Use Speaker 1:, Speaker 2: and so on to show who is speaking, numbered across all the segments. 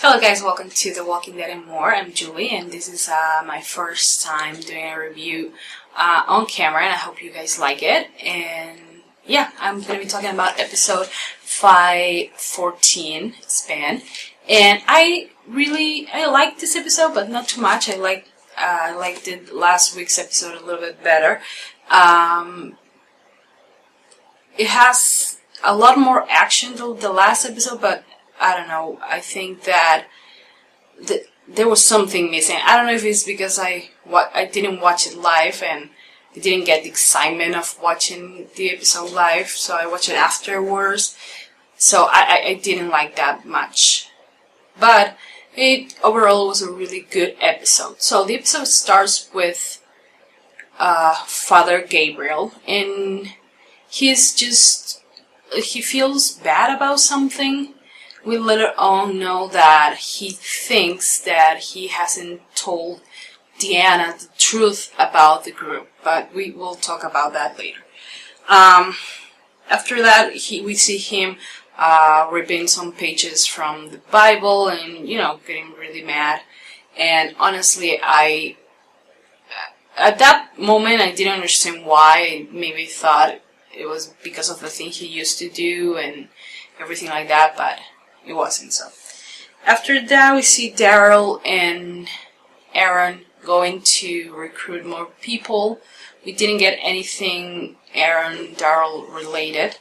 Speaker 1: Hello guys, welcome to The Walking Dead and More. I'm Juli, and this is my first time doing a review on camera, and I hope you guys like it. And yeah, I'm going to be talking about episode 514, Span. And I liked this episode, but not too much. I liked last week's episode a little bit better. It has a lot more action than the last episode, but I don't know, I think that there was something missing. I don't know if it's because I didn't watch it live and I didn't get the excitement of watching the episode live, so I watched it afterwards. So I didn't like that much. But it overall was a really good episode. So the episode starts with Father Gabriel, and he feels bad about something. We later on know that he thinks that he hasn't told Deanna the truth about the group, but we will talk about that later. After that, we see him ripping some pages from the Bible and, getting really mad. And honestly, at that moment, I didn't understand why. I maybe thought it was because of the thing he used to do and everything like that, but it wasn't so. After that, we see Daryl and Aaron going to recruit more people. We didn't get anything Aaron-Daryl related,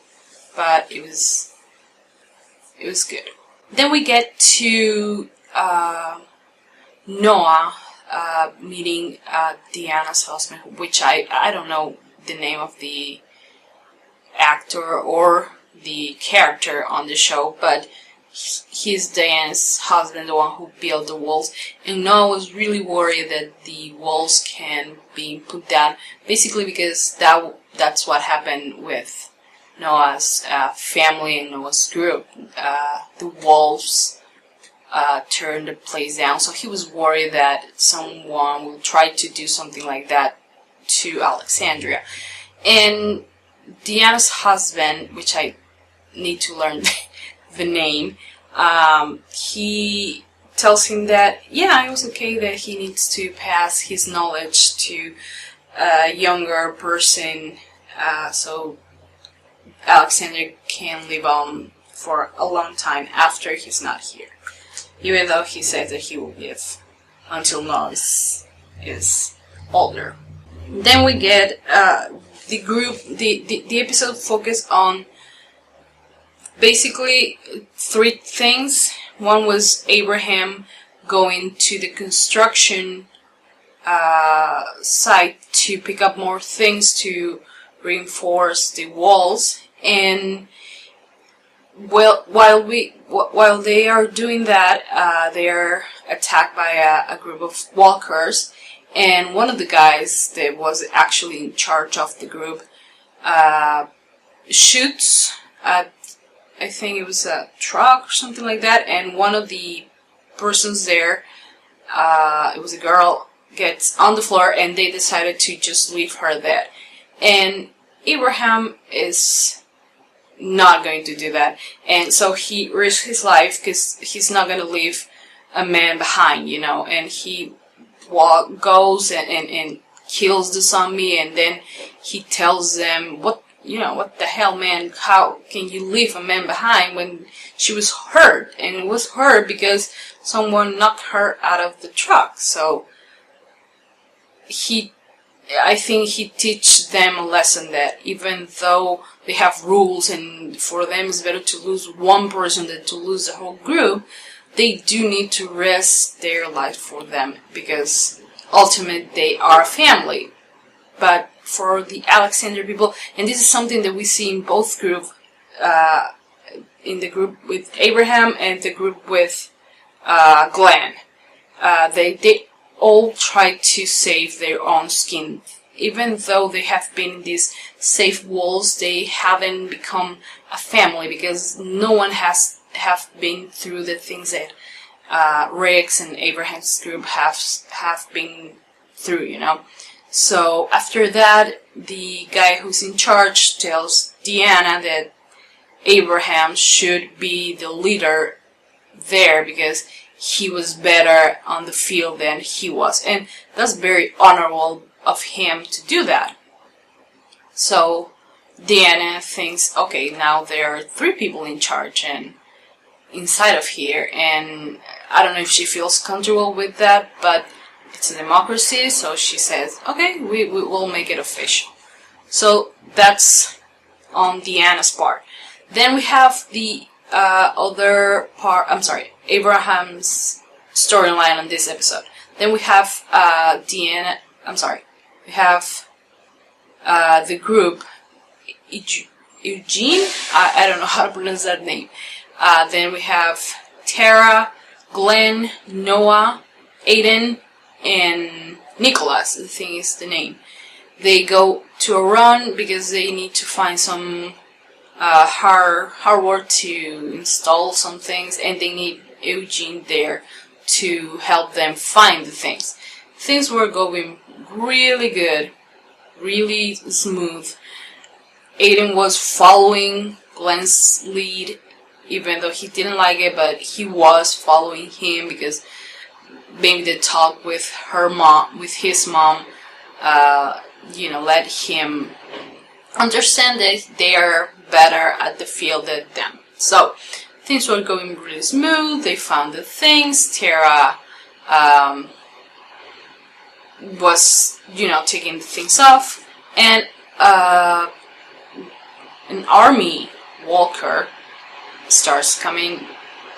Speaker 1: but it was good. Then we get to Noah meeting Deanna's husband, which I don't know the name of the actor or the character on the show, but he's Diana's husband, the one who built the walls, and Noah was really worried that the walls can be put down, basically because that's what happened with Noah's family and Noah's group. The walls turned the place down, so he was worried that someone will try to do something like that to Alexandria. And Deanna's husband, which I need to learn the name, he tells him that, it was okay, that he needs to pass his knowledge to a younger person, so Alexander can live on for a long time after he's not here, even though he says that he will live until Noah is older. Then we get the group, the episode focused on basically three things. One was Abraham going to the construction site to pick up more things to reinforce the walls, and while they are doing that, they are attacked by a group of walkers, and one of the guys that was actually in charge of the group shoots at, I think it was a truck or something like that, and one of the persons there, it was a girl, gets on the floor, and they decided to just leave her there. And Abraham is not going to do that, and so he risks his life because he's not going to leave a man behind, and he goes and kills the zombie, and then he tells them, what the hell, man, how can you leave a man behind when she was hurt? And it was hurt because someone knocked her out of the truck. So I think he teaches them a lesson that even though they have rules and for them it's better to lose one person than to lose the whole group, they do need to risk their life for them, because ultimately they are family. But for the Alexander people, and this is something that we see in both groups, in the group with Abraham and the group with Glenn, they all try to save their own skin. Even though they have been in these safe walls, they haven't become a family, because no one have been through the things that Rick's and Abraham's group have been through, So after that, the guy who's in charge tells Deanna that Abraham should be the leader there, because he was better on the field than he was. And that's very honorable of him to do that. So Deanna thinks, okay, now there are 3 people in charge and inside of here, and I don't know if she feels comfortable with that, but it's a democracy, so she says, okay, we will make it official. So that's on Deanna's part. Then we have the other part, Abraham's storyline on this episode. Then we have we have the group, Eugene, I don't know how to pronounce that name. Then we have Tara, Glenn, Noah, Aiden, and Nicholas, I think is the name. They go to a run because they need to find some hardware to install some things, and they need Eugene there to help them find the things. Things were going really good, really smooth. Aiden was following Glenn's lead, even though he didn't like it, but he was following him because maybe the talk with his mom, let him understand that they are better at the field than them. So things were going really smooth. They found the things. Tara was, taking the things off, and an army walker starts coming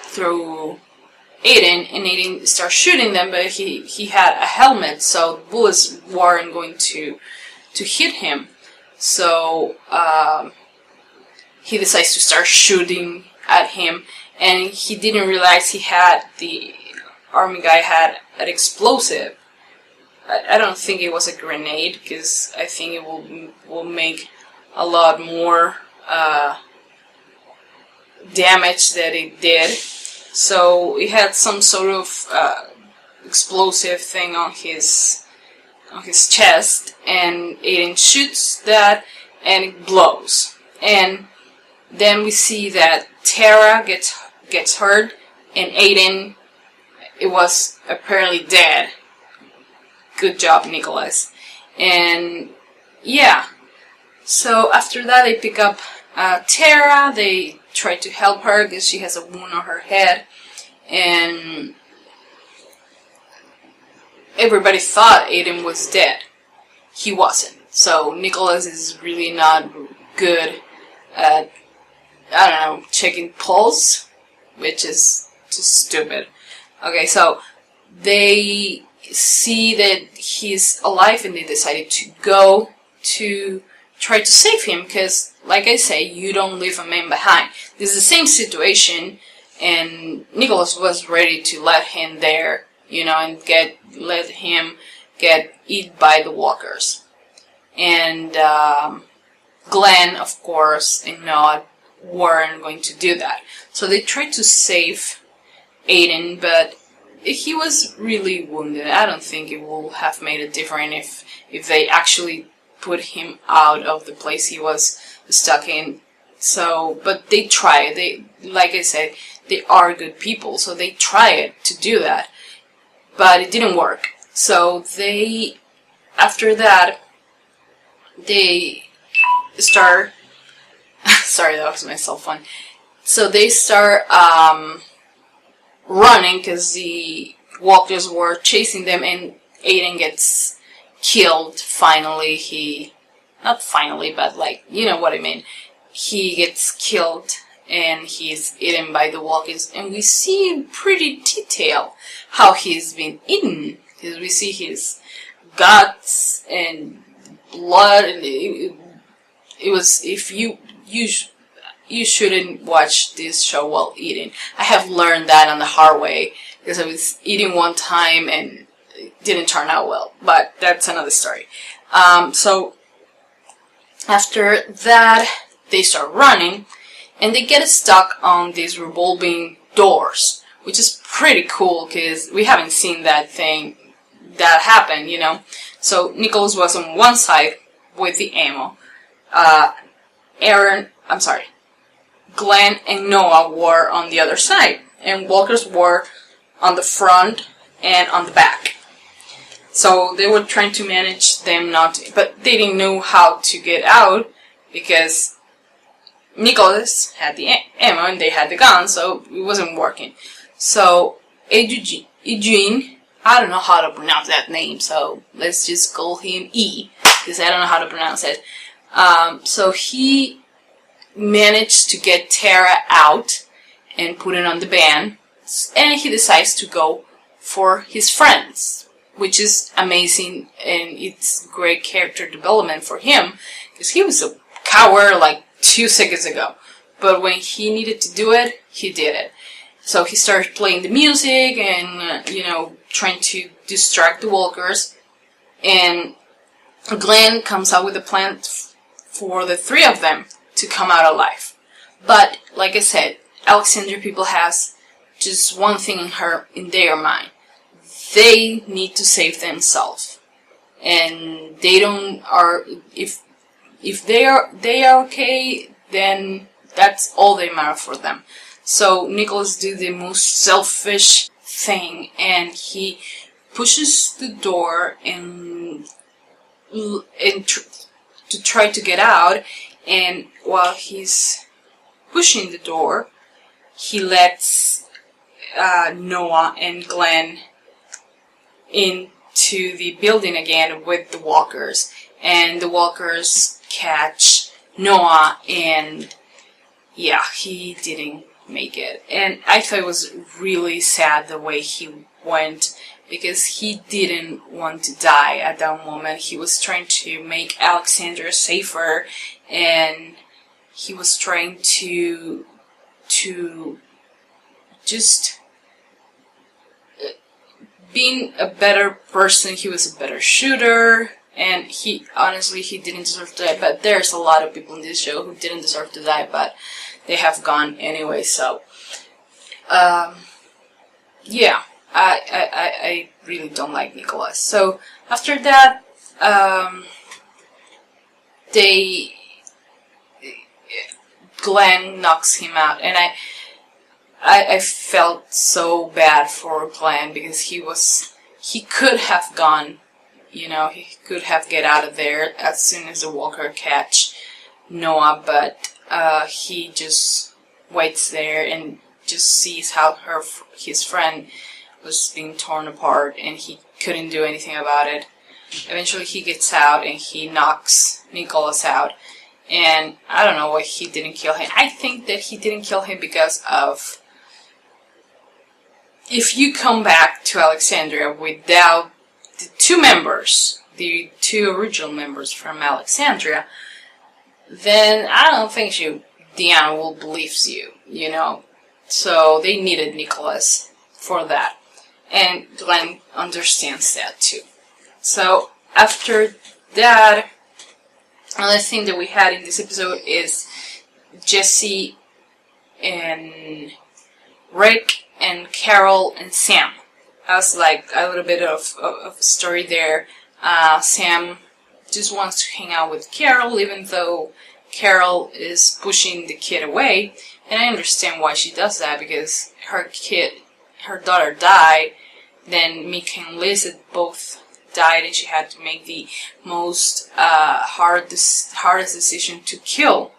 Speaker 1: through Aiden, and Aiden starts shooting them, but he had a helmet, so bullets weren't going to hit him. So he decides to start shooting at him, and he didn't realize the army guy had an explosive. I don't think it was a grenade, because I think it will make a lot more damage than it did. So he had some sort of explosive thing on his chest, and Aiden shoots that, and it blows. And then we see that Tara gets hurt, and Aiden, it was apparently dead. Good job, Nicholas. And yeah, so after that they pick up Tara. They try to help her because she has a wound on her head, and everybody thought Aiden was dead. He wasn't. So Nicholas is really not good at, checking pulse, which is just stupid. Okay, so they see that he's alive, and they decided to go to try to save him, because, like I say, you don't leave a man behind. This is the same situation, and Nicholas was ready to let him there, and let him get eaten by the walkers. And Glenn, of course, and Noah weren't going to do that. So they tried to save Aiden, but he was really wounded. I don't think it will have made a difference if they actually put him out of the place he was stuck in. So, but they tried. Like I said, they are good people, so they tried to do that, but it didn't work. So after that, they start. Sorry, that was my cell phone. So they start running because the walkers were chasing them, and Aiden gets killed finally. Not finally, but you know what I mean. He gets killed and he's eaten by the walkers, and we see in pretty detail how he's been eaten, because we see his guts and blood, and it was, if you shouldn't watch this show while eating. I have learned that on the hard way, because I was eating one time and it didn't turn out well, but that's another story. So after that, they start running, and they get stuck on these revolving doors, which is pretty cool, because we haven't seen that happen, So Nicholas was on one side with the ammo. Glenn and Noah were on the other side, and walkers were on the front and on the back. So they were trying to manage them not to, but they didn't know how to get out because Nicholas had the ammo and they had the gun, so it wasn't working. So Eugene, I don't know how to pronounce that name, so let's just call him E, because I don't know how to pronounce it. So he managed to get Tara out and put it on the van, and he decides to go for his friends, which is amazing, and it's great character development for him, because he was a coward like 2 seconds ago, but when he needed to do it, he did it. So he started playing the music and, trying to distract the walkers, and Glenn comes up with a plan for the 3 of them to come out alive. But, like I said, Alexandria people has just one thing in their mind. They need to save themselves. And they if they are okay, then that's all they matter for them. So Nicholas did the most selfish thing, and he pushes the door and to try to get out, and while he's pushing the door, he lets Noah and Glenn into the building again with the walkers, and the walkers catch Noah, and yeah, he didn't make it. And I thought it was really sad the way he went, because he didn't want to die at that moment. He was trying to make Alexandria safer, and he was trying to just being a better person. He was a better shooter, and he didn't deserve to die. But there's a lot of people in this show who didn't deserve to die, but they have gone anyway. So yeah, I really don't like Nicholas. So after that, Glenn knocks him out, and I felt so bad for Glenn, because he could have gone, he could have get out of there as soon as the walker catch Noah, but he just waits there and just sees how his friend was being torn apart, and he couldn't do anything about it. Eventually he gets out and he knocks Nicholas out, and I don't know why he didn't kill him. I think that he didn't kill him because of, if you come back to Alexandria without the 2 members, the 2 original members from Alexandria, then I don't think Deanna will believe you, So they needed Nicholas for that. And Glenn understands that too. So after that, another thing that we had in this episode is Jesse and Rick and Carol and Sam. That's like a little bit of a story there. Sam just wants to hang out with Carol, even though Carol is pushing the kid away. And I understand why she does that, because her daughter died, then Mick and Liz both died, and she had to make the most hardest decision to kill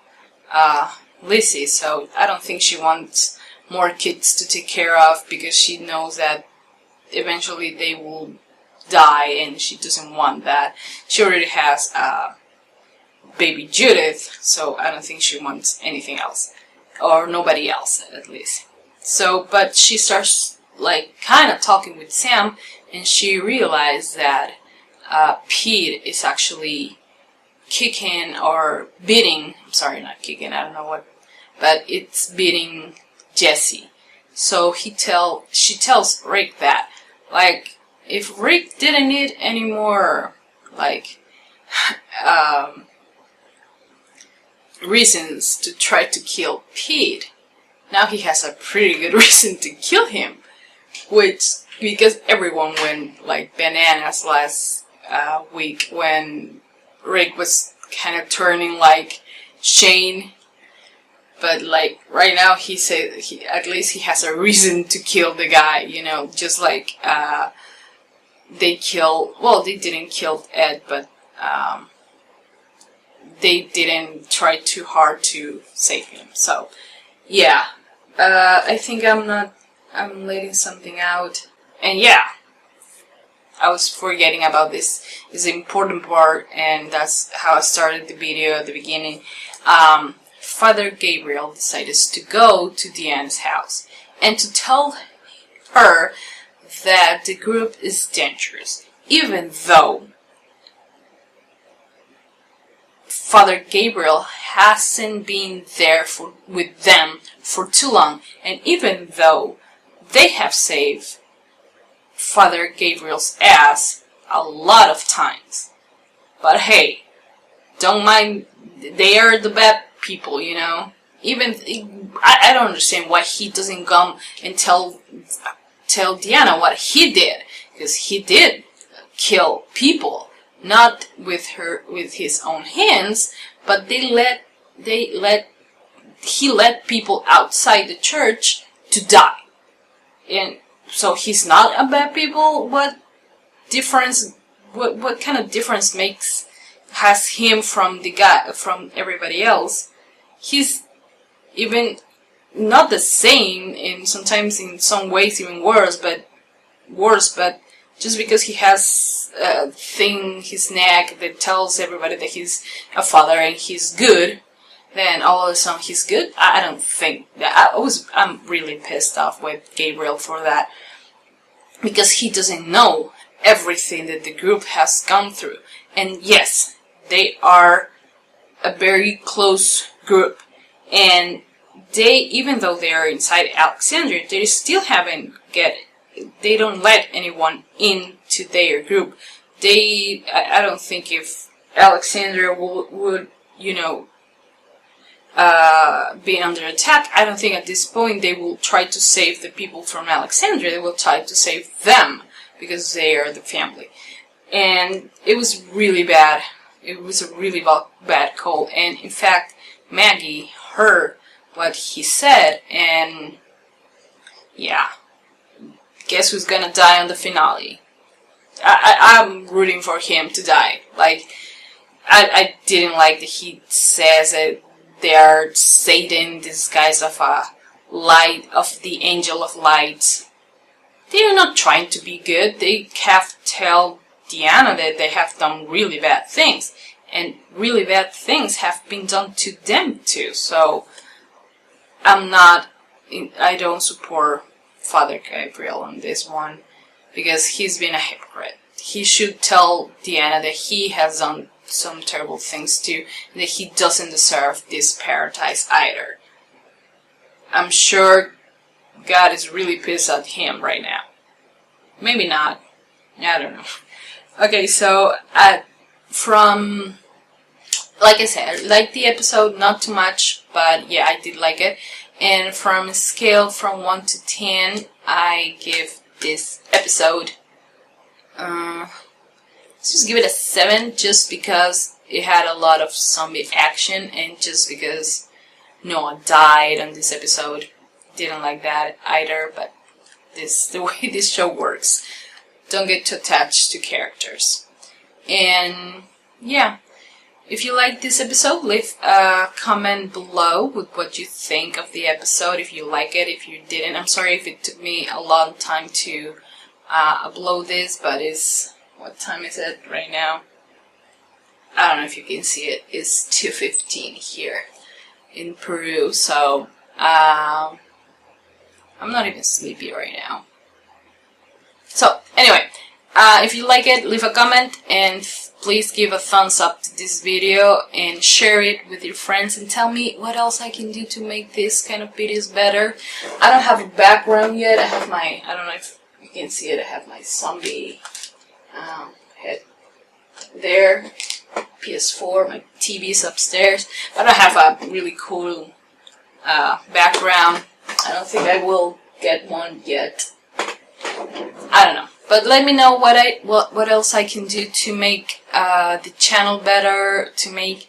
Speaker 1: Lizzie. So I don't think she wants more kids to take care of, because she knows that eventually they will die, and she doesn't want that. She already has baby Judith, so I don't think she wants anything else, or nobody else at least. So, but she starts kind of talking with Sam, and she realized that Pete is actually kicking or beating, I'm sorry, not kicking, I don't know what, but it's beating Jesse. So she tells Rick that, if Rick didn't need any more, reasons to try to kill Pete, now he has a pretty good reason to kill him. Because everyone went bananas last week when Rick was kind of turning like Shane But like right now, he said at least he has a reason to kill the guy. You know, just like they didn't kill Ed, but they didn't try too hard to save him. So yeah, I think I'm letting something out. And yeah, I was forgetting about this. It's an important part, and that's how I started the video at the beginning. Father Gabriel decided to go to Diana's house and to tell her that the group is dangerous, even though Father Gabriel hasn't been there with them for too long, and even though they have saved Father Gabriel's ass a lot of times. But hey, don't mind, they are the bad people, you know. Even I don't understand why he doesn't come and tell Diana what he did, because he did kill people, not with his own hands, but he let people outside the church to die. And so he's not a bad people. What difference? What kind of difference has him from everybody else? He's even not the same, and sometimes in some ways even worse. But just because he has a thing in his neck that tells everybody that he's a father and he's good, then all of a sudden he's good? I don't think that. I'm really pissed off with Gabriel for that, because he doesn't know everything that the group has gone through. And yes, they are a very close group, and even though they are inside Alexandria, they still they don't let anyone into their group. I don't think if Alexandria would being under attack, I don't think at this point they will try to save the people from Alexandria. They will try to save them, because they are the family. And it was really bad. It was a really bad call. And in fact, Maggie heard what he said, and yeah, guess who's gonna die on the finale? I'm rooting for him to die. Like, I didn't like that he says that they are Satan disguised of the angel of light. They are not trying to be good. They have to tell Diana that they have done really bad things, and really bad things have been done to them too. So I don't support Father Gabriel on this one, because he's been a hypocrite. He should tell Diana that he has done some terrible things too, and that he doesn't deserve this paradise either. I'm sure God is really pissed at him right now. Maybe not. I don't know. Okay, so like I said, I liked the episode, not too much, but yeah, I did like it. And from a scale from 1 to 10, I give this episode, let's just give it a 7, just because it had a lot of zombie action, and just because Noah died on this episode. Didn't like that either, but the way this show works. Don't get too attached to characters. And yeah, if you like this episode, leave a comment below with what you think of the episode, if you like it, if you didn't. I'm sorry if it took me a long time to upload this, but what time is it right now? I don't know if you can see it. It's 2:15 here in Peru, so I'm not even sleepy right now. So anyway, if you like it, leave a comment, and please give a thumbs up to this video and share it with your friends, and tell me what else I can do to make this kind of videos better. I don't have a background yet. I have I don't know if you can see it, I have my zombie head there, PS4, my TV is upstairs. I don't have a really cool background. I don't think I will get one yet. I don't know. But let me know what else I can do to make the channel better, to make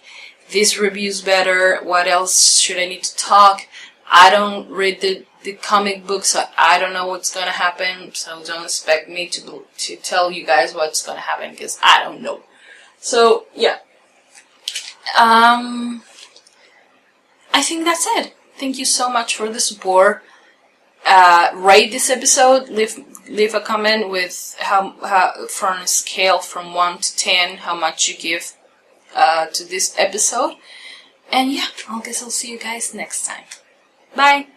Speaker 1: this review's better, what else should I need to talk. I don't read the comic book, so I don't know what's gonna happen, so don't expect me to tell you guys what's gonna happen, because I don't know. So, yeah. I think that's it. Thank you so much for the support. Rate this episode, leave a comment with how from a scale from 1 to 10, how much you give to this episode. And yeah, I guess I'll see you guys next time. Bye!